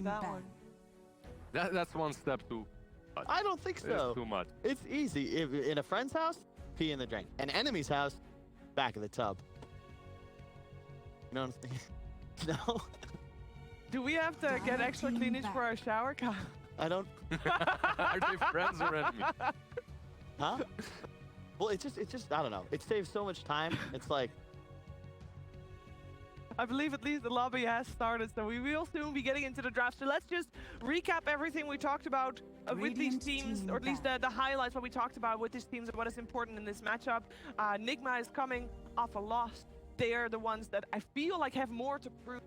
that ban. one. That's one step too much. I don't think so. It's too much. It's easy. If in a friend's house, pee in the drain. An enemy's house, back of the tub. You know what I'm saying? No. Do we have to get extra Team cleanage back. for our shower? Kyle? I don't. Are they friends or enemies? Huh? Well, it's just. I don't know. It saves so much time. It's like. I believe at least the lobby has started, so we will soon be getting into the draft. So let's just recap everything we talked about with these Radiant teams, team or at least back. the highlights, what we talked about with these teams and what is important in this matchup. Nigma is coming off a loss. They are the ones that I feel like have more to prove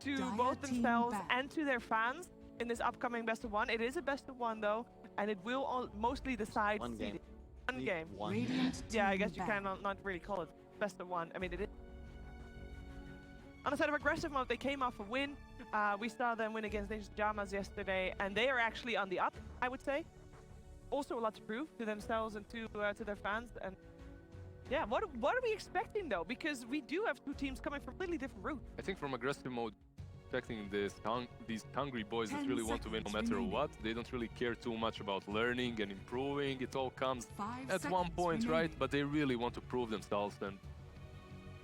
to Dire both team themselves back. and to their fans in this upcoming best of one. It is a best of one though, and it will mostly decide One game. seeding. One game. One. Radiant Yeah, I team guess you back. cannot not really call it best of one. I mean, it is. On the side of aggressive mode, they came off a win. We saw them win against Ninja Jamas yesterday, and they are actually on the up, I would say. Also a lot to prove to themselves and to their fans. And yeah, what are we expecting though? Because we do have two teams coming from completely different routes. I think from aggressive mode, expecting these hungry boys that 10 really want to win no seconds matter remaining. what. They don't really care too much about learning and improving. It all comes 5 at one seconds point, right? remaining. But they really want to prove themselves. And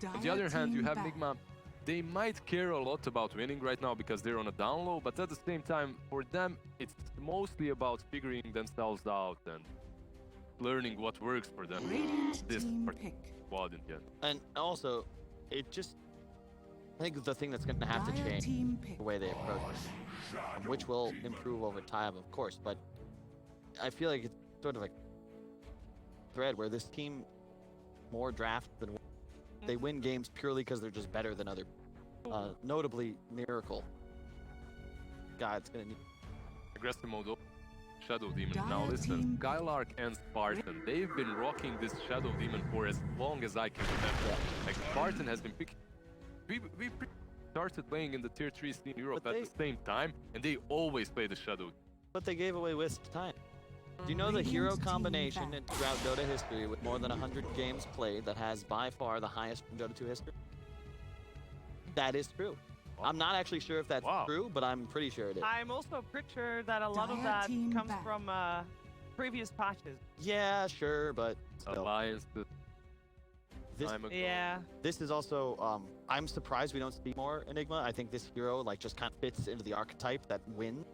on the Dire other hand, you team have back. Nigma. They might care a lot about winning right now because they're on a down low, but at the same time, for them, it's mostly about figuring themselves out and learning what works for them. Radiant This team particular pick. squad in the end. And also, it just. I think the thing that's going to have to Dire change team pick. the way they approach it, which will improve over time, of course. But I feel like it's sort of like a thread where this team more draft than they win games purely because they're just better than other. Notably, Miracle. God, it's gonna need. Aggressive mode, Shadow Demon. Dire Now listen, team. Skylark and Spartan, they've been rocking this Shadow Demon for as long as I can remember. Like Spartan has been picking. We started playing in the tier 3 scene in Europe But at the same time, and they always play the Shadow. But they gave away Wisp time. Do you know the hero Radiant team combination back. throughout Dota history with more than 100 games played that has by far the highest in Dota 2 history? That is true. I'm not actually sure if that's Wow. true, but I'm pretty sure it is. I'm also pretty sure that a lot of Dire that team comes back. from previous patches. Yeah, sure, but still. Alliance the This, time ago. Yeah. this is also, I'm surprised we don't see more Enigma. I think this hero like just kind of fits into the archetype that wins.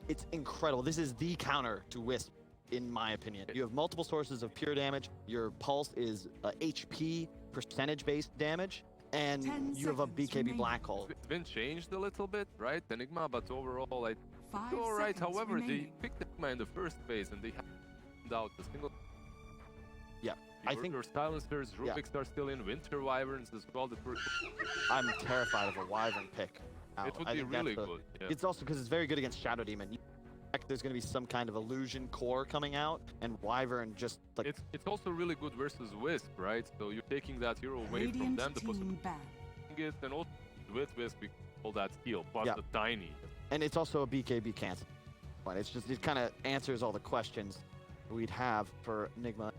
It's incredible. This is the counter to Wisp, in my opinion. You have multiple sources of pure damage. Your pulse is HP percentage-based damage, and 10 you have a seconds BKB remaining. black hole. It's been changed a little bit, right? Enigma, but overall, I 5 all right. seconds However, remaining. they picked Enigma in the first phase, and they haven't out a single. Yeah, I think your silencers, yeah. Rubiks are still in. Winter Wyverns as well. That were. I'm terrified of a Wyvern pick. now. It would I be think that's really the- good. Yeah. It's also because it's very good against Shadow Demon. You expect there's going to be some kind of illusion core coming out, and Wyvern just like It's also really good versus Wisp, right? So you're taking that hero away from Radiant them, the team possibility ban. it, and also with Wisp, we all that skill plus Yeah. the tiny. and it's also a BKB cancel. But it's just it kind of answers all the questions we'd have for Nigma.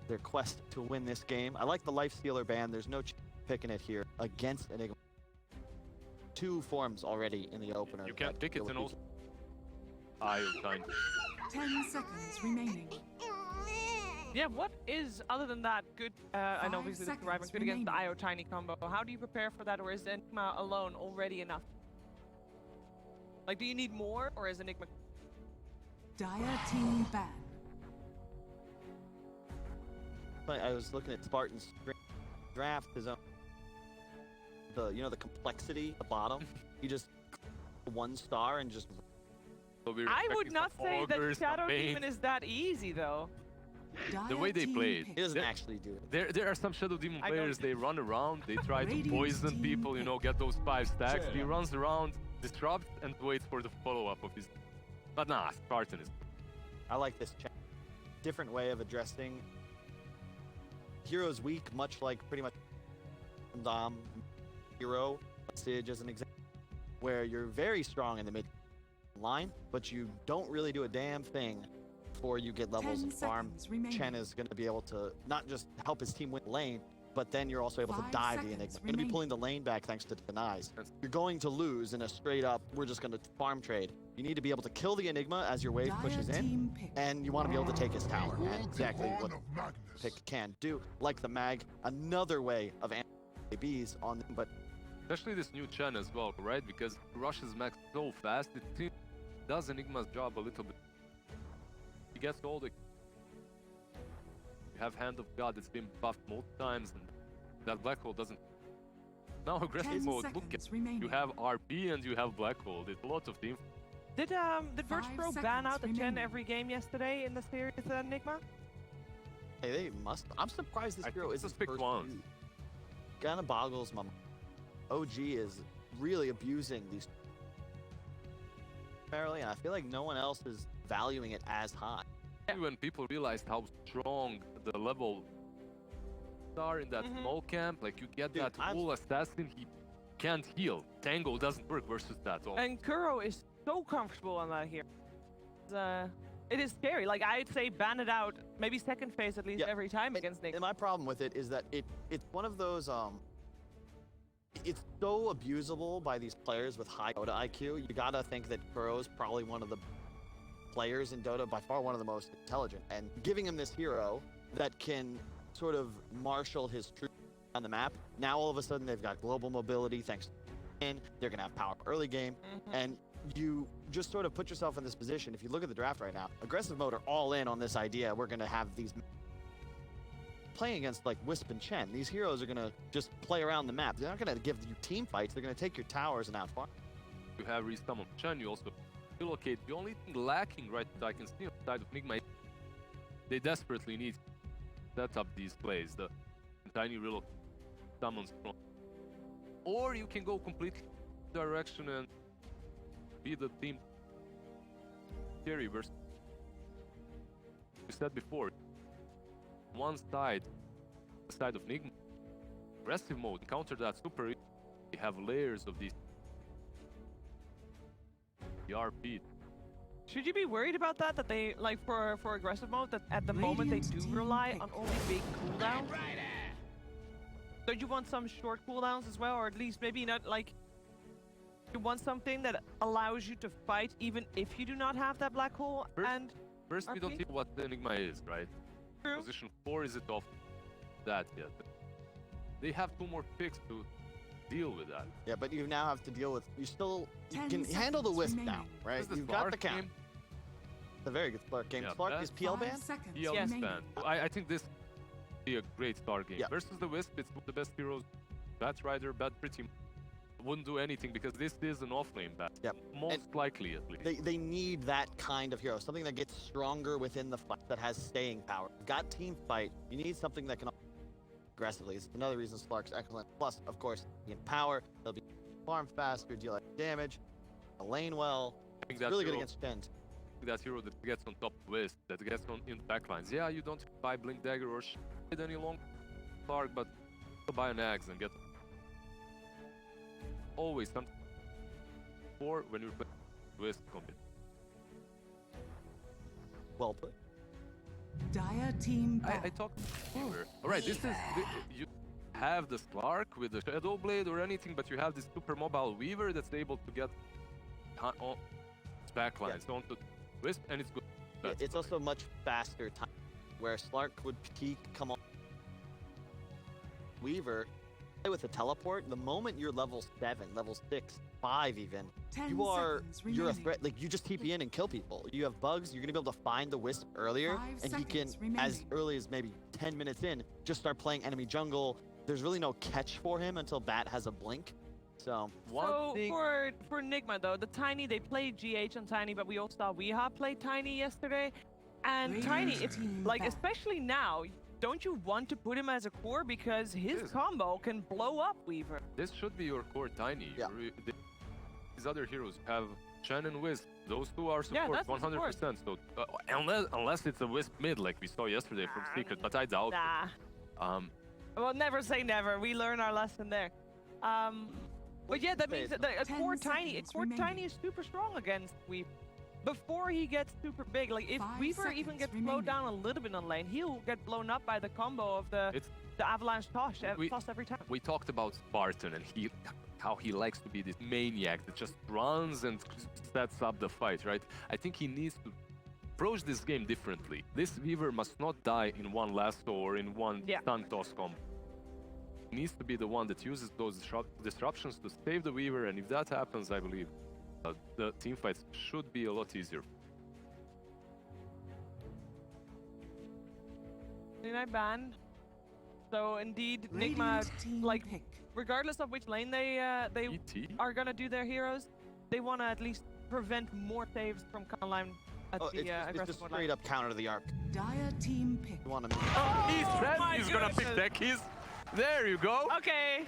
Their quest to win this game. I like the Life Stealer ban. There's no picking it here against Enigma. Two forms already in the opener. You can that pick it will and be- also IO tiny. 10 seconds remaining. Yeah, what is, other than that, good? I know 5 obviously the seconds Riven good against the remaining. IO Tiny combo. How do you prepare for that, or is Enigma alone already enough? Like, do you need more, or is Enigma... Dire team ban. But I was looking at Spartan's draft, his own. The complexity at the bottom. He just 1 star and just. So we're I would expecting not some say that ogres, some Shadow Demon Banes. is that easy, though. The way they Dire play team it. pick. He doesn't There- actually do it. There are some Shadow Demon I don't- players, they run around, they try to Radiant poison team people, pick. get those 5 stacks. He runs around, disrupts, and waits for the follow-up of his... But nah, Spartan is... I like this different way of addressing heroes weak, much like pretty much hero Sage as an example, where you're very strong in the mid line, but you don't really do a damn thing before you get levels 10 and farm. seconds remaining. Chen is going to be able to not just help his team win lane, but then you're also able to 5 dive the seconds Enigma. You're going to be remaining. pulling the lane back thanks to denies. You're going to lose in a straight up, we're just going to farm trade. You need to be able to kill the Enigma as your wave Dire pushes in, team pick. and you want to be able to take his tower. And exactly what pick can do. Like the mag, another way of ABs on them, but Especially this new Chen as well, right? Because it rushes max so fast, it seems does Enigma's job a little bit. He gets all the... You have Hand of God that's been buffed multiple times, and that Black Hole doesn't... Now Aggressive 10 mode, look at... seconds remaining. You have RP and you have Black Hole. It's a lot of team. Did Virtus 5 Pro ban seconds out the Chen remaining. every game yesterday in the series, Nigma? hey, they must. I'm surprised this I hero think isn't it's pick first one. used. Kinda boggles my mind. OG is really abusing these primarily, and I feel like no one else is valuing it as high. When people realized how strong the level are in that small camp, like you get Dude, that full assassin, he can't heal. Tango doesn't work versus that. Oh, And Kuro is so comfortable on that here. It is scary. Like, I'd say ban it out, maybe second phase at least Yeah. every time against Nigma. And my problem with it is that it's one of those it's so abusable by these players with high Dota IQ. You gotta think that Kuro's probably one of the players in Dota, by far one of the most intelligent. And giving him this hero that can sort of marshal his troops on the map, now all of a sudden they've got global mobility thanks to they're gonna have power early game, and you just sort of put yourself in this position. If you look at the draft right now, Aggressive mode are all in on this idea. We're gonna have these playing against like Wisp and Chen. These heroes are gonna just play around the map. They're not gonna give you team fights. They're gonna take your towers and outfarm. you have resummon Chen, you also relocate. The only thing lacking right that I can see on the side of Nigma, they desperately need to set up these plays, the tiny relocate summons from. Or you can go completely direction and be the team carry versus we said before. One side, the side of Nigma, aggressive mode, counter that super. You have layers of these RP. Should you be worried about that? That they, like, for aggressive mode, that at the moment they Radiant do team rely pick. on only big cooldowns? Don't you want some short cooldowns as well? Or at least maybe not, like, you want something that allows you to fight even if you do not have that black hole and First, we don't RP? know what the Enigma is, right? True. Position 4 is it off that yet? They have 2 more picks to deal with that. Yeah, but you now have to deal with. You 10 can handle the seconds Wisp remaining. now, right? This is You've got Slark the count. game. It's a very good Slark game. Yeah, Slark that- is PL 5 banned. seconds PL Yes. remaining. band. I think this will be a great start game. Yeah. Versus the Wisp, it's one of the best heroes. Bat Rider, Bat pretty wouldn't do anything because this is an off-lane bat. Yep. Most likely, at least. They need that kind of hero, something that gets stronger within the fight, that has staying power. You've got team fight. You need something that can aggressively. It's another reason Slark's excellent. Plus, of course, in power, they'll be farm faster, deal like damage, lane well. I think It's really good hero, against Chen. that hero that gets on top Wisp, that gets on in backlines. Yeah, you don't buy Blink Dagger or shit any longer, Slark, but you'll buy an axe and get always something. Or when you're playing Wisp combat. Well put. Dire team I back. talked Weaver. Alright, this is you have the Slark with the Shadow Blade or anything, but you have this super mobile Weaver that's able to get on backlines onto Wisp, and it's good. That's It's also much faster time, where Slark would peak, come on. Weaver, with a teleport, the moment you're level 7, level 6, 5 even, 10 you're seconds a remaining. threat. Like, you just TP in and kill people. You have bugs, you're gonna be able to find the Wisp earlier, 5 and you can, seconds as remaining. early as maybe 10 minutes in, just start playing enemy jungle. There's really no catch for him until Bat has a blink. So, So for Nigma though, the Tiny, they played GH on Tiny, but we also saw Weeha play Tiny yesterday. And Radiant Tiny, it's team like, back. especially now, don't you want to put him as a core because his Yes. combo can blow up Weaver? This should be your core Tiny. Yeah. These other heroes have Chen and Wisp. Those two are Yeah, support, that's the 100%. So unless it's a Wisp mid like we saw yesterday from Secret, but I doubt. Nah. Um, Well, never say never. We learn our lesson there. But yeah, that means that a 10 core Tiny, seconds Tiny remaining. is super strong against Weaver. Before he gets super big, like if 5 Weaver even seconds gets remaining. slowed down a little bit on lane, he'll get blown up by the combo of the it's the Avalanche toss every time. We talked about Spartan and how he likes to be this maniac that just runs and sets up the fight, right? I think he needs to approach this game differently. This Weaver must not die in one lasso or in one stun toss combo. He needs to be the one that uses those disruptions to save the Weaver, and if that happens, I believe the team fights should be a lot easier. 29 ban. So indeed, Nigma, Radiant team like, pick. regardless of which lane they ET? are gonna do their heroes, they want to at least prevent more saves from Conline at the It's aggressive just mode straight line. up counter to the arc. Dire team pick. You want to He said my he's gonna pick goodness. Techies. There you go. Okay,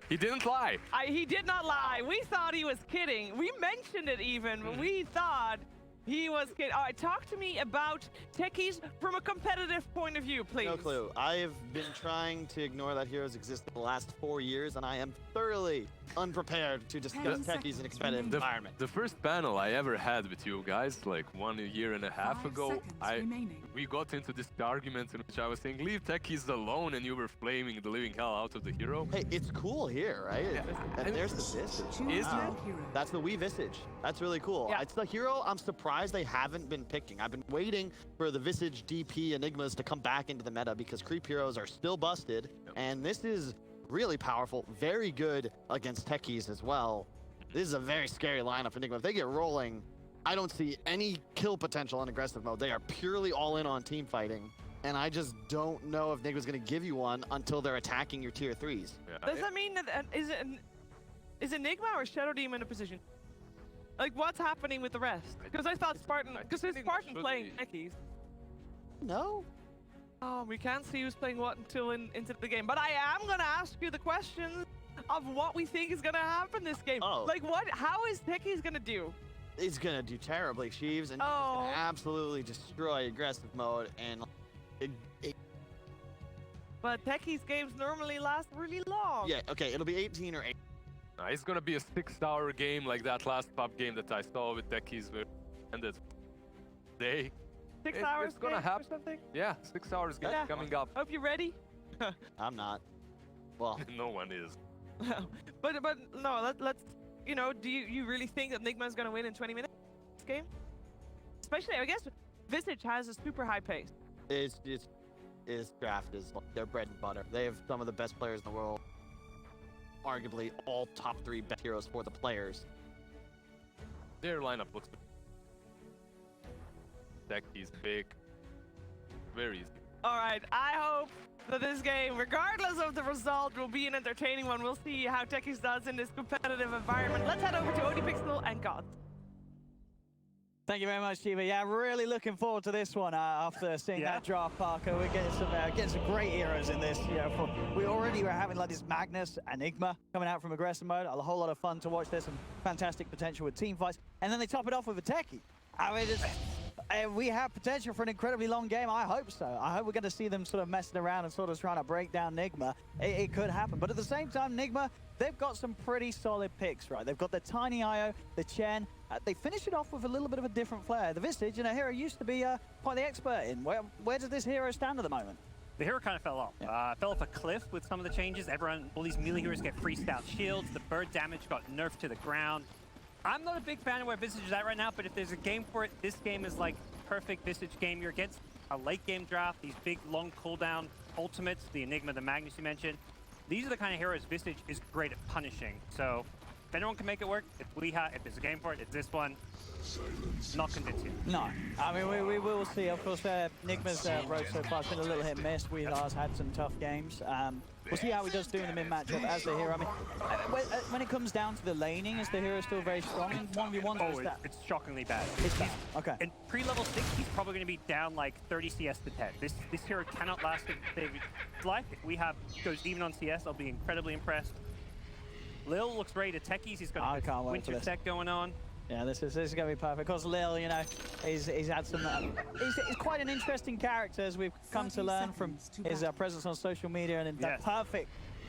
He didn't lie. he did not lie. We thought he was kidding. We mentioned it even, but we thought he was kidding. All right, talk to me about techies from a competitive point of view, please. No clue. I have been trying to ignore that heroes exist for the last 4 years, and I am thoroughly unprepared to discuss 10 techies in a seconds competitive remaining. environment. The first panel I ever had with you guys, like 1.5 years 5 ago, seconds remaining. we got into this argument in which I was saying, leave techies alone, and you were flaming the living hell out of the hero. Hey, it's cool here, right? And And there's the visage. Choose Is your it? hero. That's the Wii Visage. That's really cool. Yeah. It's the hero I'm surprised they haven't been picking. I've been waiting for the Visage DP Enigmas to come back into the meta because creep heroes are still busted, and this is really powerful, very good against techies as well. This is a very scary lineup for Enigma. If they get rolling, I don't see any kill potential in aggressive mode. They are purely all in on team fighting, and I just don't know if Enigma's going to give you one until they're attacking your tier 3s. Yeah, Does that mean that is Enigma or Shadow Demon in a position? Like, what's happening with the rest? Because I thought Spartan, because there's Enigma Spartan should playing be- techies. No? Oh, we can't see who's playing what until into the game. But I am gonna ask you the question of what we think is gonna happen this game. Oh. Like, how is techies gonna do? It's going to do terribly, Sheaves, and Oh. it's gonna absolutely destroy aggressive mode, and But techies games normally last really long. yeah, okay, it'll be 18 or 8. It's gonna be a 6-hour game like that last pub game that I saw with techies where ended day. 6 It's hours gonna game happen. or something. Yeah, 6 hours game Yeah. coming up. Hope you're ready. I'm not. Well, No one is. but no, let's do you really think that Nigma is gonna win in 20 minutes this game? Especially, I guess Visage has a super high pace. His draft is like their bread and butter. They have some of the best players in the world. Arguably all top 3 best heroes for the players. Their lineup looks techies big, very easy. All right, I hope that this game, regardless of the result, will be an entertaining one. We'll see how Techies does in this competitive environment. Let's head over to ODPixel and God. Thank you very much, Shiva. Yeah, really looking forward to this one after seeing that draft, Parker. We're getting some great heroes in this. We already were having like this Magnus Enigma coming out from aggressive mode. A whole lot of fun to watch. There's some fantastic potential with team fights. And then they top it off with a Techie. I mean, we have potential for an incredibly long game. I hope so. I hope we're going to see them sort of messing around and sort of trying to break down Nigma. It could happen. But at the same time, Nigma, they've got some pretty solid picks, right? They've got the Tiny IO, the Chen. They finish it off with a little bit of a different flair. The Visage, a hero used to be quite the expert in. Where does this hero stand at the moment? The hero kind of fell off. Fell off a cliff with some of the changes. All these melee heroes get freezed out shields. The bird damage got nerfed to the ground. I'm not a big fan of where Visage is at right now, but if there's a game for it, this game is like perfect Visage game. You're against a late game draft, these big long cooldown ultimates, the Enigma, the Magnus you mentioned. These are the kind of heroes Visage is great at punishing. So if anyone can make it work, if there's a game for it, it's this one. Not convincing. No. I mean, we will see. Of course, Nigma's road so far has been a little hit and miss. We've had some tough games. We'll see how he does do in the mid matchup as the hero. I mean, when it comes down to the laning, is the hero still very strong in 1v1? Oh, it's shockingly bad. It's bad. Okay. In pre-level 6, he's probably going to be down like 30 CS to 10. This hero cannot last his life. If we goes even on CS, I'll be incredibly impressed. Lil looks ready to techies. He's got I can't wait for winter this. tech going on. Yeah, this is going to be perfect. Of course, Lil, he's had some. He's quite an interesting character, as we've come to learn from his presence on social media, and that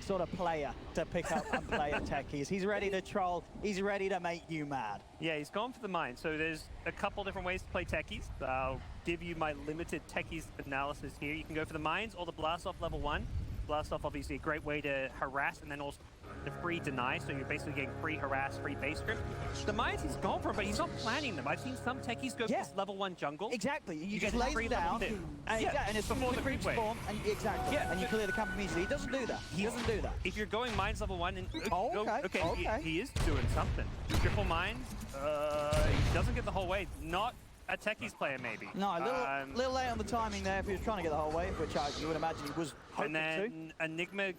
sort of player to pick up and play a techies. He's ready to troll. He's ready to make you mad. Yeah, he's gone for the mine. So there's a couple different ways to play techies. I'll give you my limited techies analysis here. You can go for the mines or the blast off level 1. Blast off, obviously, a great way to harass and then also the free deny, so you're basically getting free harass, free base strip. The mines he's gone for, but he's not planning them. I've seen some techies go for this level 1 jungle. Exactly. You get just lay free it down, level 2. and it's before the creep wave. form, and exactly. Yeah. And you clear the camp immediately. He doesn't do that. He doesn't do that. If you're going mines level 1, and Okay. He is doing something. Triple mines, he doesn't get the whole way. Not a techies player, maybe. No, a little late on the timing there if he was trying to get the whole way, which you would imagine he was hoping and then Nigma.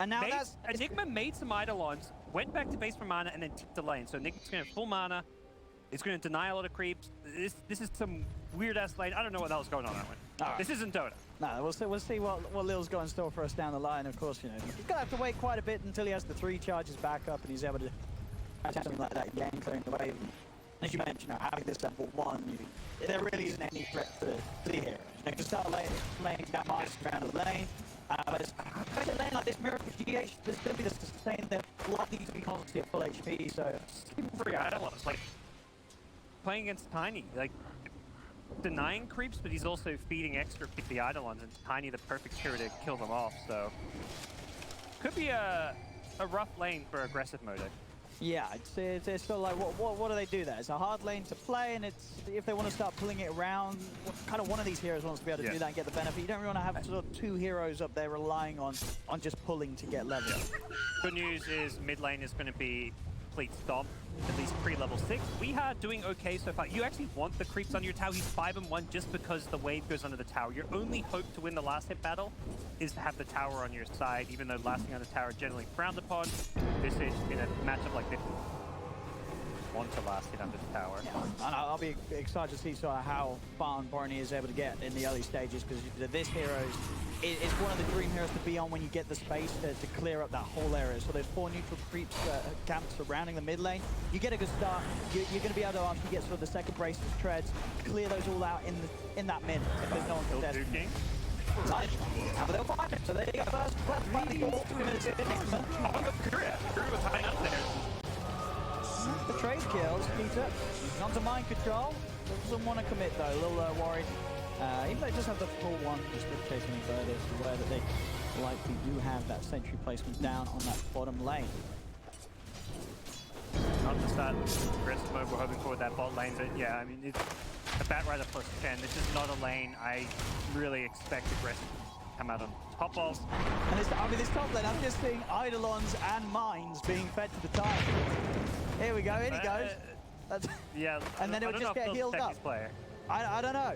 And now Nigma made some Eidolons, went back to base for mana, and then ticked the lane. So Nigma's going to have full mana. It's going to deny a lot of creeps. This is some weird-ass lane. I don't know what the hell's going on that one. Right. This isn't Dota. No, we'll see what Lil's got in store for us down the line. Of course, you know, he's going to have to wait quite a bit until he has the 3 charges back up and he's able to something like that again, clearing the wave. As you mentioned, having this level 1, there really isn't any threat to the heroes. You can start laying down mines around the lane. But a lane like this, Miracle GH, there's going to be the sustain. They're likely to be constantly at full HP, so... Free Eidolons, like, playing against Tiny, like, denying creeps, but he's also feeding extra the Eidolons, and Tiny the perfect hero to kill them off, so... Could be a rough lane for aggressive mode. Yeah, it's sort of like, what do they do there? It's a hard lane to play, and it's if they want to start pulling it around, kind of one of these heroes wants to be able to do that and get the benefit. You don't really want to have sort of 2 heroes up there relying on just pulling to get level. Good news is mid lane is going to be complete stop, at least pre-level 6. We are doing okay so far. You actually want the creeps under your tower. He's 5-1 just because the wave goes under the tower. Your only hope to win the last hit battle is to have the tower on your side, even though lasting on the tower generally frowned upon. Visage in a matchup like this want to last hit under the tower. Yeah. And I'll be excited to see sort of how far Borny is able to get in the early stages, because this hero is one of the dream heroes to be on when you get the space to clear up that whole area. So there's 4 neutral creeps camps surrounding the mid lane. You get a good start. You're going to be able to, after you get sort of the second brace of treads, clear those all out in that mid if there's no one contesting. Nice. But they'll find it. So there you go. First, Kuru was high up there. the trade kills, Peter. He's onto mind control. Doesn't want to commit though. A little worried. Even though he does have the full one, just to chase any further, it's aware that they likely do have that sentry placement down on that bottom lane. Not to start aggressive mode, we're hoping for that bot lane, but yeah, I mean, it's a Batrider plus 10. This is not a lane I really expect aggressive to come out on top of. And this top lane, I'm just seeing Eidolons and mines being fed to the time. Here we go, in he goes. Yeah, and then it would just get healed up. Player. I don't know.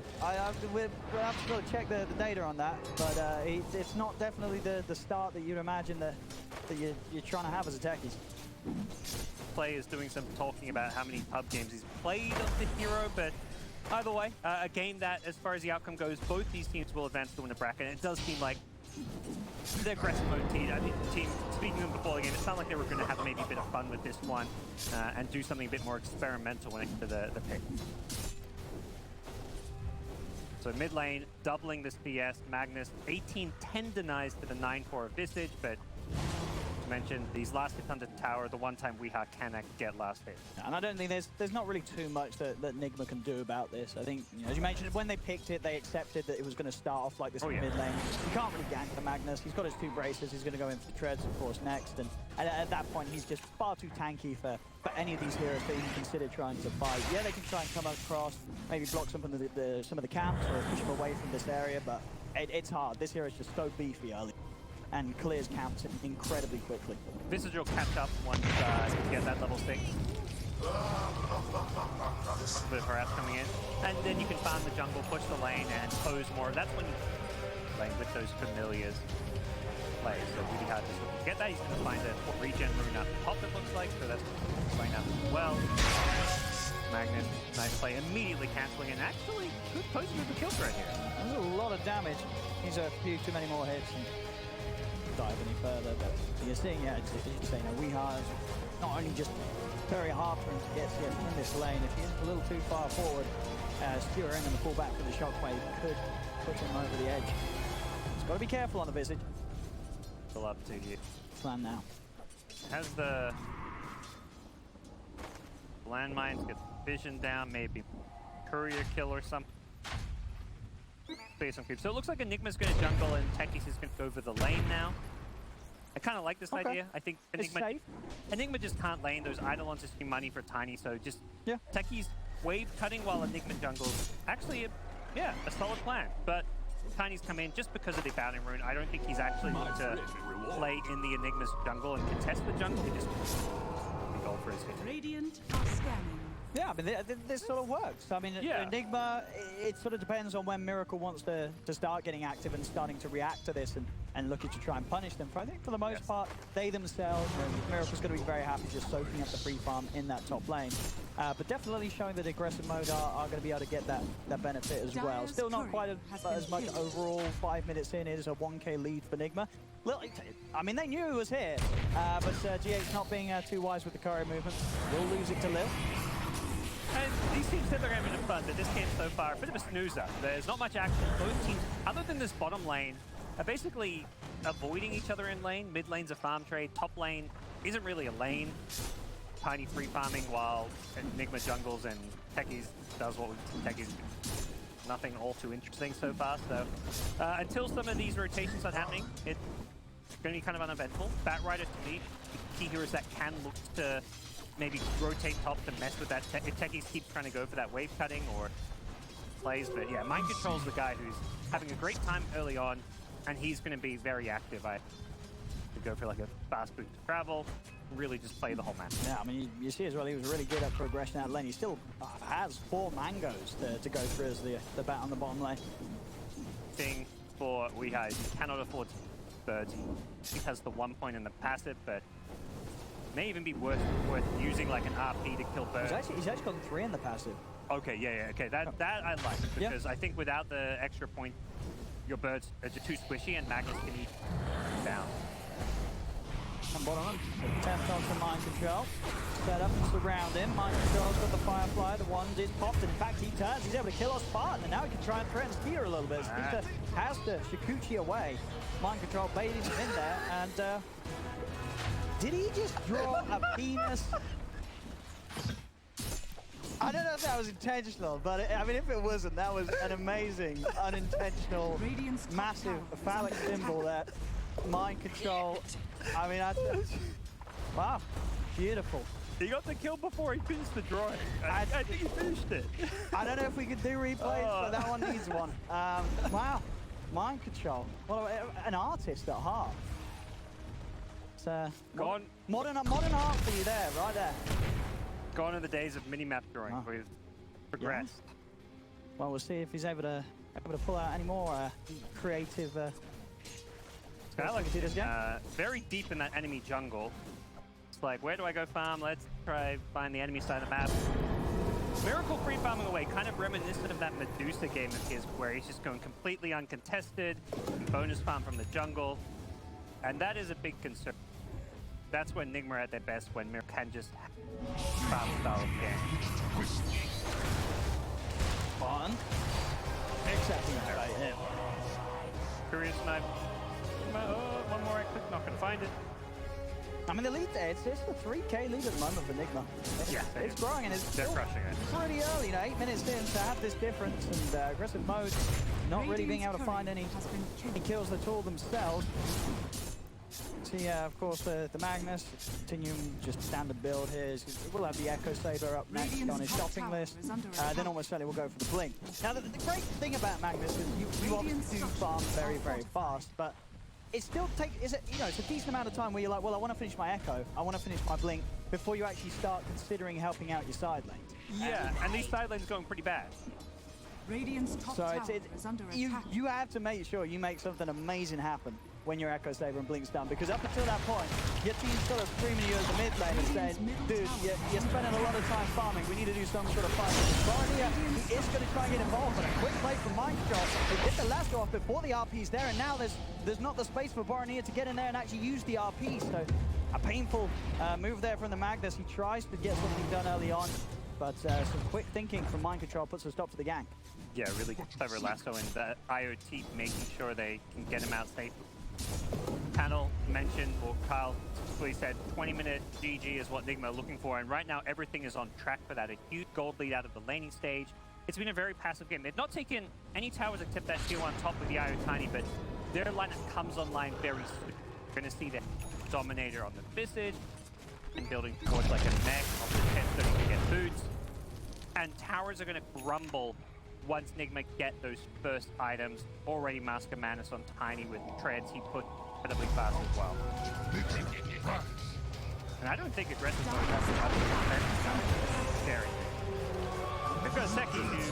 We'll have to sort of check the data on that, but it's not definitely the start that you'd imagine that you're trying to have as a techies. Play is doing some talking about how many pub games he's played of the hero, but either way, a game that, as far as the outcome goes, both these teams will advance to win the bracket. And it does seem like the aggressive mode team, speaking to them before the game, it sounded like they were going to have maybe a bit of fun with this one and do something a bit more experimental when it comes to the pick. So mid lane, doubling the CS. Magnus, 18-10 denies to the 9-4 of Visage, but as mentioned, these last hits under the tower, the one time Weeha can get last hit. And I don't think there's not really too much that Nigma can do about this. I think, you know, as you mentioned, when they picked it, they accepted that it was going to start off like this in mid lane. You can't really gank the Magnus. He's got his 2 braces. He's going to go in for the treads, of course, next. And at that point, he's just far too tanky for any of these heroes to even consider trying to fight. Yeah, they can try and come across, maybe block some of the camps or push them away from this area, but it's hard. This hero is just so beefy early and clears camps incredibly quickly. Visage will catch up once you get that level 6. A bit of harass coming in. And then you can farm the jungle, push the lane, and pose more. That's when you play with those familiars plays. So really hard to sort of get that. He's going to find a regen rune up top, it looks like. So that's going up as well. Magnus, nice play, immediately cancelling, and actually good posing with the kill threat here. There's a lot of damage. He's a few too many more hits. And dive any further, but you're seeing, yeah, as you say, Weeha is not only just very hard for him to get in this lane. If he's a little too far forward, skewer in and the pull back for the shockwave could push him over the edge. He's got to be careful on the Visage. Still up to you. plan now. Has the landmines, get the vision down, maybe courier kill or something. Play some creep. So it looks like Enigma's going to jungle and Tekis is going to go over the lane now. I kind of like this idea. I think Enigma just can't lane. Those Eidolons are stealing money for Tiny, so just Tekis wave cutting while Enigma jungles. Actually, yeah, a solid plan. But Tiny's come in just because of the Bounding Rune. I don't think he's actually going to play in the Enigma's jungle and contest the jungle. He just go for his hit. Radiant are scanning. Yeah, I mean, this sort of works. I mean, Enigma, it sort of depends on when Miracle wants to start getting active and starting to react to this and looking to try and punish them. But I think for the most part, they themselves, Miracle's going to be very happy just soaking up the free farm in that top lane. But definitely showing that aggressive mode are going to be able to get that benefit as well. Still not quite as much overall. 5 minutes in, it is a 1k lead for Nigma. I mean, they knew it was here, but GH not being too wise with the courier movement. Will lose it to Lil. And these teams said they're having fun, but this game so far, a bit of a snoozer. There's not much action. Both teams, other than this bottom lane, are basically avoiding each other in lane. Mid lane's a farm trade. Top lane isn't really a lane. Tiny free farming while Enigma jungles and Tekis does what Tekis do. Nothing all too interesting so far. So until some of these rotations start happening, it's going to be kind of uneventful. Batrider to me, key heroes that can look to maybe rotate top to mess with that. Tekis keep trying to go for that wave cutting or plays, but yeah, Mind Control's the guy who's having a great time early on, and he's going to be very active. I would go for like a fast boot to travel, really just play the whole map. Yeah, I mean, you see as well, he was really good at progression out lane. He still has 4 mangoes to go through as the bat on the bottom lane. Thing for Weehai, he cannot afford birds. He has the 1 point in the passive, but may even be worth using like an RP to kill birds. He's actually got 3 in the passive. Okay, yeah, okay. That I like, because I think without the extra point, your birds are just too squishy and Magnus can eat down. And bottom, tapped onto Mind Control. Set up and surround him. Mind Control's got the Firefly, the one is popped, and in fact he turns, he's able to kill off Spartan, and now he can try and threaten Skeeter a little bit. Skeeter has to Shikuchi away. Mind Control baited him in there, and did he just draw a penis? I don't know if that was intentional, but I mean, if it wasn't, that was an amazing, unintentional, massive phallic symbol there. Mind Control. I mean, wow, beautiful. He got the kill before he finished the drawing. I think he finished it. I don't know if we could do replays, but that one needs one. Wow, Mind Control. What an artist at heart. Gone. Modern art for you there, right there. Gone are the days of mini-map drawing. We've progressed. Yeah. Well, we'll see if he's able to pull out any more creative. Alex, very deep in that enemy jungle. It's like, where do I go farm? Let's try find the enemy side of the map. Miracle free farming away, kind of reminiscent of that Medusa game of his, where he's just going completely uncontested, bonus farm from the jungle, and that is a big concern. That's when Nigma are at their best, when Miracle can just farm style of game. Fun. Exactly right here. Curious knife. One more click, not gonna find it. I mean, the lead there, it's a 3k lead at the moment for Nigma. Yeah, it's growing, and it's still crushing it. Pretty early, 8 minutes in to have this difference, and aggressive mode not really being able to find any kills at all themselves. See, of course, the Magnus continuing just standard build here. We'll have the Echo Saber up next on his shopping list. Then almost certainly we'll go for the Blink. Now, the great thing about Magnus is you obviously do farm very, very fast, but it still takes, it's a decent amount of time where you're like, well, I want to finish my Echo, I want to finish my Blink before you actually start considering helping out your side lanes. Yeah, and these side lanes are going pretty bad. Radiant's top tower is under attack. You have to make sure you make something amazing happen when your Echo Saber and Blink's done, because up until that point, your team's sort of screaming you as the mid lane and saying, dude, you're spending a lot of time farming, we need to do some sort of fight. Barnea, he is going to try and get involved, but a quick play from Mind Control. They get the last off before the RP's there, and now there's not the space for Barnea to get in there and actually use the RP, so a painful move there from the Magnus. He tries to get something done early on, but some quick thinking from Mind Control puts a stop to the gank. Yeah, really clever lasso, and the IoT making sure they can get him out safe. panel mentioned, or Kyle specifically said, 20-minute GG is what Nigma are looking for, and right now everything is on track for that. A huge gold lead out of the laning stage. It's been a very passive game. They've not taken any towers except that tier 1 top with the IO Tiny, but their lineup comes online very soon. We're going to see the Dominator on the Visage, and building towards like a mech on the 10 so you can get boots. And towers are going to crumble once Nigma get those first items. Already Mask of Madness on Tiny with treads he put incredibly fast as well. And I don't think Aggressive mode has enough scary. We've got Seki who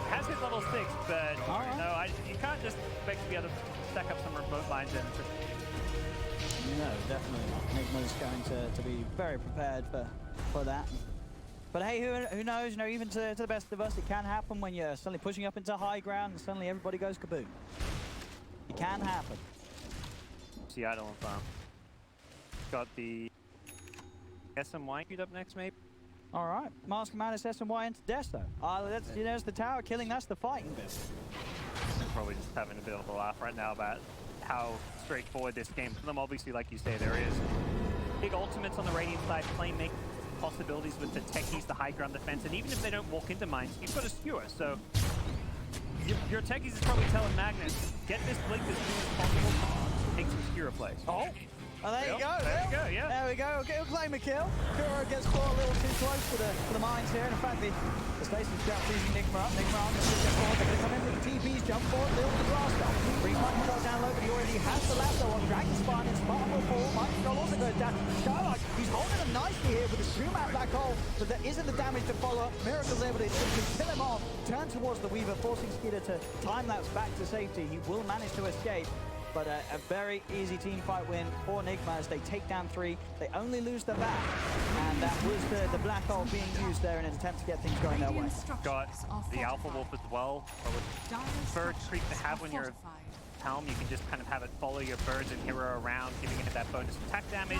has his level 6, but you can't just expect to be able to stack up some remote lines and no, definitely not. Nigma's going to be very prepared for that. But hey, who knows? You know, even to the best of us, it can happen when you're suddenly pushing up into high ground and suddenly everybody goes kaboom. It can happen. Seattle on farm. Got the SMY queued up next, maybe. All right, Mask of Madness SMY into Deso. There's the tower killing. That's the fighting bit. They're probably just having a bit of a laugh right now about how straightforward this game for them. Obviously, like you say, there is big ultimates on the Radiant side, playmaking possibilities with the techies, the high ground defense, and even if they don't walk into mines, you've got a skewer. So your techies is probably telling Magnus, get this blink as soon as possible, take some skewer plays. Oh, there you go. There you go, yeah. There we go. He'll claim a kill. Kuro gets caught a little too close to the mines here. And in fact, the Stasis trap freezing Nigma up. Nigma on the switch forward. They're going to come in with the TPs, jump forward, build the blast off. Free Mike goes down low, but he already has the lasso on. Dragon Spine and Spartan will fall. Mike Skull also goes down. Skylark, he's holding him nicely here with a zoom-out black hole, but there isn't the damage to follow up. Miracle's able to simply kill him off, turn towards the Weaver, forcing Skidder to time-lapse back to safety. He will manage to escape. But a very easy team fight win for Nigma as they take down 3. They only lose the back, and that was the black hole being used there in an attempt to get things going their way. Got the Alpha Wolf as well. Bird creep to have when you're Helm, you can just kind of have it follow your birds and hero around, giving it that bonus attack damage,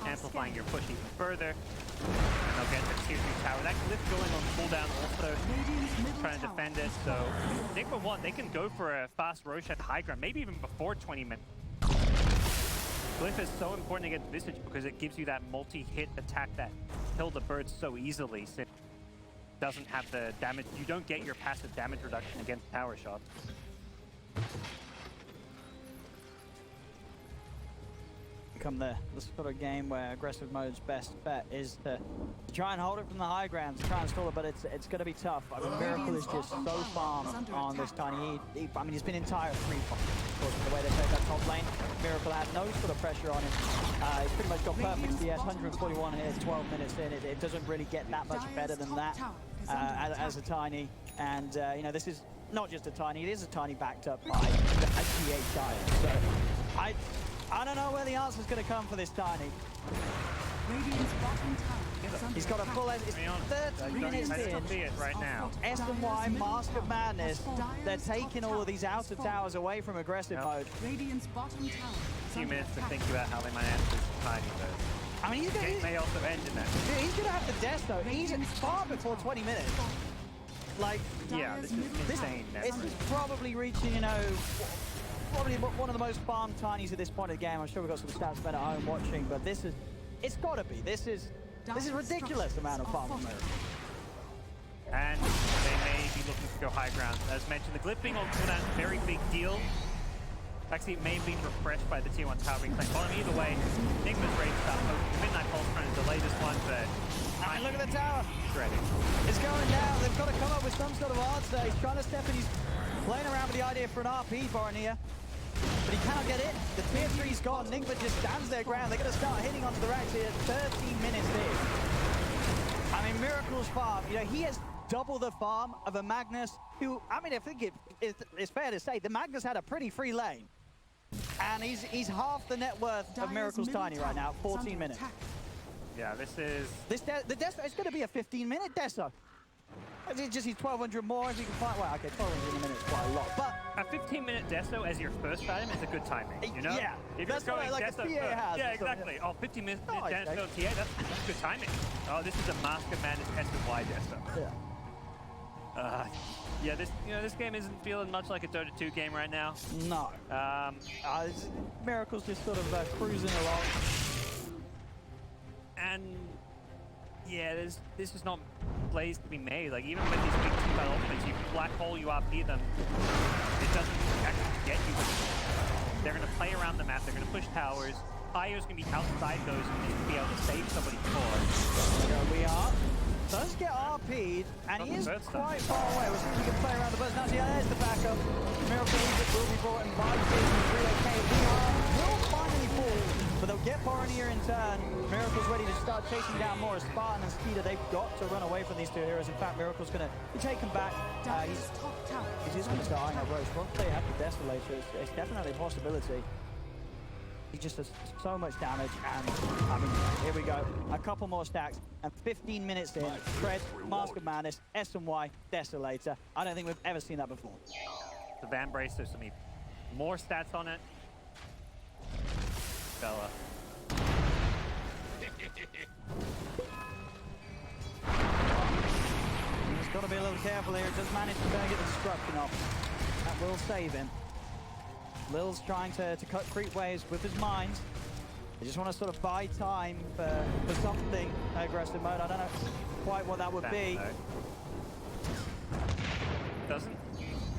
amplifying your push even further. And they'll get the tier 3 tower. That Glyph going on cooldown also, trying to defend it. So Nigma 1, they can go for a fast Roche at high ground, maybe even before 20 minutes. Glyph is so important against Visage because it gives you that multi-hit attack that kills the birds so easily, since it doesn't have the damage. You don't get your passive damage reduction against tower shots. Become the sort of game where aggressive mode's best bet is to try and hold it from the high ground, to try and stall it, but it's going to be tough. I mean, Miracle is just so farm on this Tiny. I mean, he's been entire free farm. Of course, the way they played that top lane, Miracle had no sort of pressure on him. He's pretty much got perfect CS, 141 here, 12 minutes in. It doesn't really get that much better than that as a Tiny. And, you know, this is not just a Tiny, it is a Tiny backed up by the IGA Giant. So, I don't know where the answer's going to come for this Tiny. He's got a full... It's 30 minutes in. Right now. SMY, Mask of Madness, they're taking all of these outer towers away from aggressive mode. A few minutes to think about how they might answer this Tiny, but... I mean, it may also end in that. He's going to have the death, though. He's far before 20 minutes. Like... Yeah, this is insane. This is probably reaching, you know... Probably one of the most farmed Tinies at this point of the game. I'm sure we've got some stats men at home watching, but this is, it's got to be. This is ridiculous amount of farm mode. And they may be looking to go high ground. As mentioned, the Glyph being on cooldown is a very big deal. Actually, it may have been refreshed by the tier 1 tower being claimed bottom. Either way, Nigma's ready to start poking. The Midnight Pulse trying to delay this one, but... I mean, look at the tower. Ready. It's going down. They've got to come up with some sort of answer. He's trying to step in. He's playing around with the idea for an RP Boromir. But he cannot get it. The tier 3's gone. Nigma just stands their ground. They're going to start hitting onto the racks here. 13 minutes in. I mean, Miracle's farm. You know, he has double the farm of a Magnus who, I mean, I think it's fair to say, the Magnus had a pretty free lane. And he's half the net worth of Miracle's Tiny right now, 14 minutes. Yeah, this is... The Deso, it's going to be a 15-minute Deso. It's just he's 1,200 more if you can fight. Well, okay, 1,200 in a minute is quite a lot. But a 15-minute Deso as your first item is a good timing, you know? Yeah, if that's you're going what like Deso a TA has. Yeah, exactly. Oh, 15-minute Deso TA, that's good timing. Oh, this is a Mask of Madness SY Deso. Yeah. Yeah, this game isn't feeling much like a Dota 2 game right now. No. Miracle's just sort of cruising along. And yeah, this is not plays to be made. Like even with these big team-battle ultimates, you black hole, you RP them. It doesn't actually get you. They're going to play around the map. They're going to push towers. Io's going to be outside those and just be able to save somebody for. There we are. Does get RP'd, and he is quite far away. We'll see if we can play around the buzz. Now, yeah, there's the backup. Miracle Egypt will be brought in by Jason 3OK. will finally fall, but they'll get Boronier in turn. Miracle's ready to start chasing down more. Spartan and Skeeter, they've got to run away from these two heroes. In fact, Miracle's going to be taken back. He's just going to start eyeing a Roche. Once they have the Desolator, it's definitely a possibility. He just does so much damage, and I mean, here we go. A couple more stacks, and 15 minutes in. Tread, Mask of Madness, S&Y, Desolator. I don't think we've ever seen that before. The Van Brace, there's some more stats on it. Bella. He's got to be a little careful here. Does manage to go and get the destruction off. That will save him. Lil's trying to cut creep waves with his mines. They just want to sort of buy time for something aggressive mode. I don't know quite what that would be. Doesn't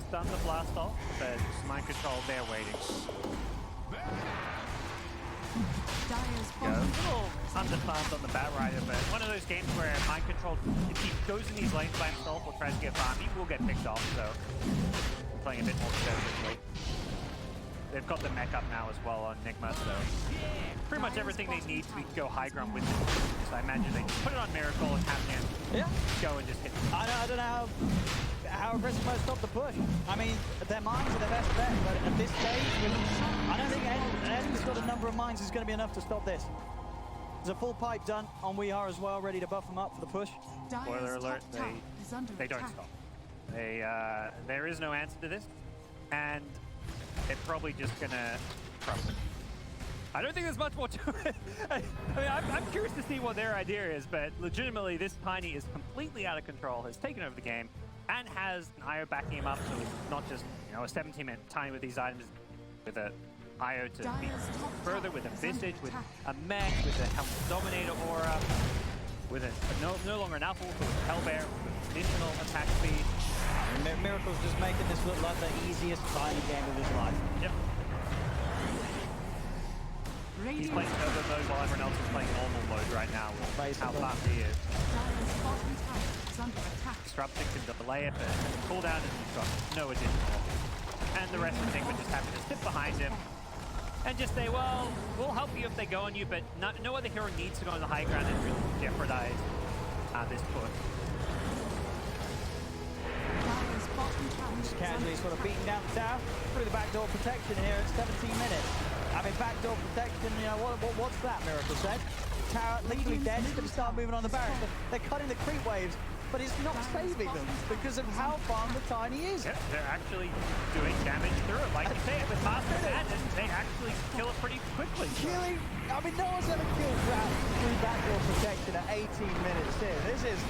stun the blast off, but mind control there waiting. Go. A little underfarmed on the Bat Rider, but one of those games where mind control, if he goes in these lanes by himself or tries to get farm, he will get picked off, so I'm playing a bit more conservatively. They've got the mech up now as well on Nigma, so pretty much everything they need to go high ground with it. So I imagine they put it on Miracle and have him go and just hit them. I don't know how aggressive might stop the push. I mean, their mines are the best bet, but at this stage, I don't think any sort of number of mines is going to be enough to stop this. There's a full pipe done on We Are as well, ready to buff them up for the push. Spoiler alert, they don't stop. There is no answer to this, and they're probably just gonna crumble. I don't think there's much more to it. I mean, I'm curious to see what their idea is, but legitimately, this Tiny is completely out of control, has taken over the game, and has an IO backing him up, so it's not just, you know, a 17-minute Tiny with these items, with a IO to be further, with a Visage, with a mech, with a Helmet Dominator aura, with no longer an Alpha, but with Hellbear, with additional attack speed. Miracle's just making this look like the easiest Tiny game of his life. Yep. He's playing turbo mode while everyone else is playing normal mode right now with how fast he is. Disruption can delay it, but cooldown is got no additional. And the rest of the Nigma just happen to sit behind him and just say, well, we'll help you if they go on you, but no other hero needs to go on the high ground and really jeopardize this push. Just casually sort of beating down the tower through the backdoor protection here at 17 minutes. I mean, backdoor protection, you know, what's that, Miracle said? Tower legally dead, it's going to start moving on the barracks. They're cutting the creep waves, but it's not saving them because of how far the Tiny is. Yeah, they're actually doing damage through it. Like you say, with Master Madness, they actually kill it pretty quickly. Killing, I mean, no one's ever killed Rat through backdoor protection at 18 minutes in. This is...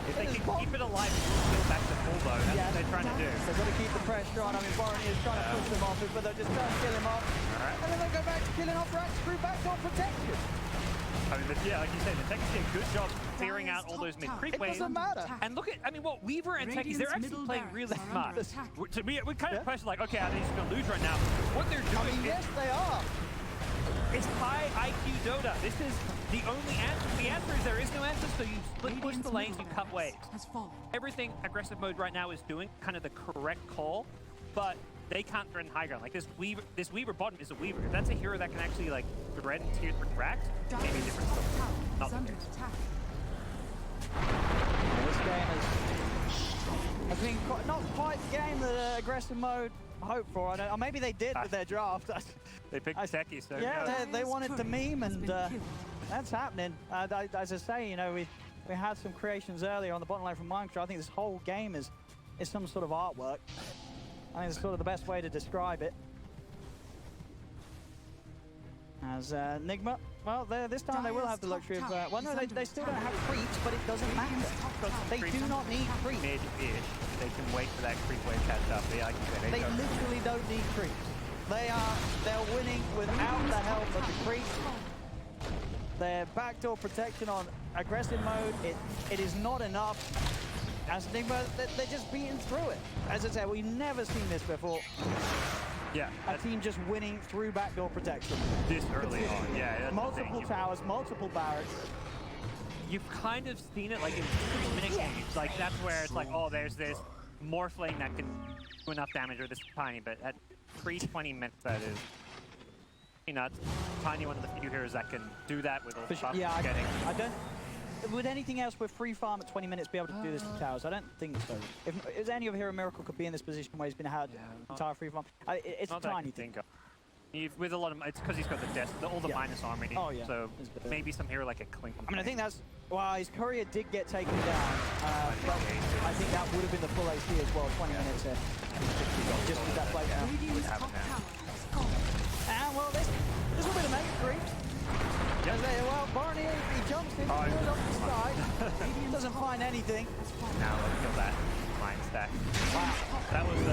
If they can keep it alive and kill back to full though, that's what they're trying to do. They've got to keep the pressure on. I mean, Borony is trying to push them off, but they'll just try and kill him off. And then they go back to killing off Rats through backdoor protection. I mean, yeah, like you said, the Techies did a good job clearing out all those mid-creep waves. It doesn't matter. And look at, I mean, what Weaver and Techies, they're actually playing really smart. So we kind of question like, okay, are they just going to lose right now? What they're doing is... yes, they are. It's high IQ Dota. This is the only answer. The answer is there is no answer, so you split push the lanes, you cut waves. Everything aggressive mode right now is doing kind of the correct call, but they can't threaten high ground. Like this Weaver bottom is a Weaver. If that's a hero that can actually like thread and tier 3 racks, maybe a different story. Not the case. This game has been not quite the game that aggressive mode hoped for. I don't, or maybe they did with their draft. They picked Techies, so yeah, they wanted to meme, and that's happening. As I say, you know, we had some creations earlier on the bottom line from Minecraft. I think this whole game is some sort of artwork. I think it's sort of the best way to describe it. As Nigma Well, this time they will have the luxury of... well, no, they still don't have creeps, but it doesn't matter. They do not need creeps. Mid-ish. They can wait for that creep wave catch up. Yeah, like you said, They literally don't need creeps. They're winning without the help of the creeps. Their backdoor protection on aggressive mode, it is not enough. As Nigma, they're just beating through it. As I said, we've never seen this before. Yeah. A team just winning through backdoor protection. This early on, yeah. That's Multiple towers, multiple barracks. You've kind of seen it like in 3-minute games. Like that's where it's like, oh, there's this Morphling that can do enough damage, or this Tiny, but at 3-20 minutes that is nuts. Tiny, one of the few heroes that can do that with all the buffs getting. I don't. Would anything else with free farm at 20 minutes be able to do this to towers? I don't think so. If any of Hero Miracle could be in this position where he's been had entire free farm, it's a Tiny thing. With a lot of, it's because he's got all the minus armor. Oh yeah. So maybe some hero like a Clink. I mean, I think that's why his courier did get taken down, but I think that would have been the full AC as well. 20 minutes here, just with that play down. And well, this will be the mega creeps. Well, Barney, he jumps in, goes up the side, doesn't find anything. Now let's kill that mind stack. Wow, that was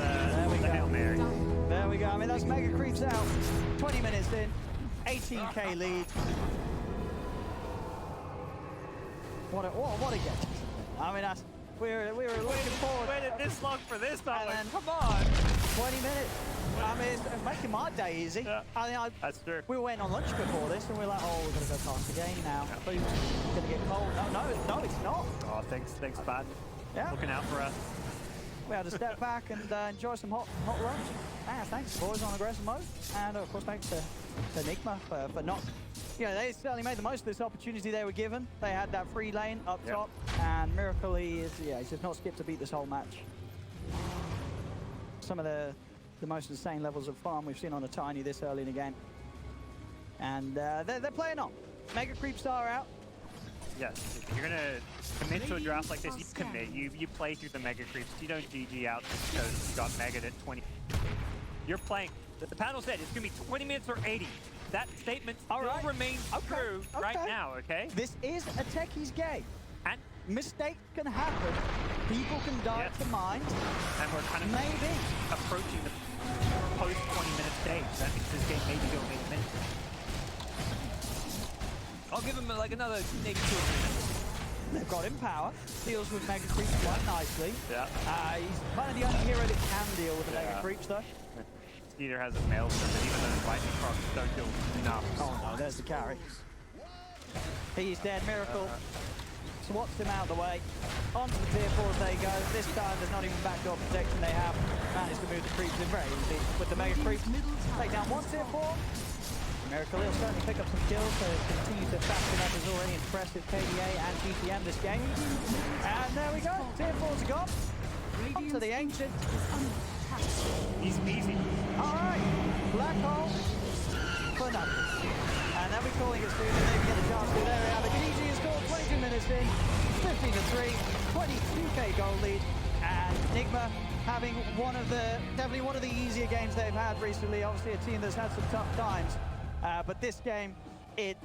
the Hail Mary. There we go. I mean, that's mega creeps out. 20 minutes in, 18k lead. What a get! I mean, we were looking forward. Waited this long for this, though. And then, come on. 20 minutes. I mean, it's making my day easy. Yeah, that's true. We were waiting on lunch before this, and we were like, oh, we're going to go past the game now. Food's going to get cold. No, it's not. Oh, thanks, bud. Yeah. Looking out for us. We had to step back and enjoy some hot lunch. Thanks, boys, on aggressive mode. And, of course, thanks to Nigma for not... You know, they certainly made the most of this opportunity they were given. They had that free lane up top, and Miracle, he's just not skipped a beat this whole match. Some of the most insane levels of farm we've seen on a Tiny this early in the game. And they're playing on. Mega Creeps are out. Yes, if you're gonna commit to a draft like this, you commit. You play through the Mega Creeps. You don't GG out just because you got Mega'd at 20. You're playing. The panel said it's gonna be 20 minutes or 80. That statement still remains true right now, okay? This is a techie's game. And mistakes can happen. People can die to mind. And we're kind of maybe approaching the post 20-minute stage. That means this game maybe go 8 minutes. I'll give him like another maybe 2 or 3 minutes. They've got him power. Deals with Mega Creeps quite nicely. Yeah. He's kind of the only hero that can deal with the Mega Creeps though. Skeeter has a maelstrom, but even those lightning crocs don't do enough. Oh no, there's the carry. He's dead. Miracle swats him out of the way. Onto the tier 4s they go. This time there's not even backdoor protection. They have managed to move the creeps in very easy with the Mega Creeps. Take down one tier 4. Miracle, he'll certainly pick up some kills, so he continues to fasten up his already impressive KDA and GTM this game. And there we go. Tier 4s are gone. Onto the Ancient. He's easy. Alright, Black Hole for nothing. And they'll be calling it soon and maybe get a chance to. There we have it. GG is scored 22 minutes in, 15-3, 22k goal lead. And Nigma having definitely one of the easier games they've had recently. Obviously a team that's had some tough times. But this game, it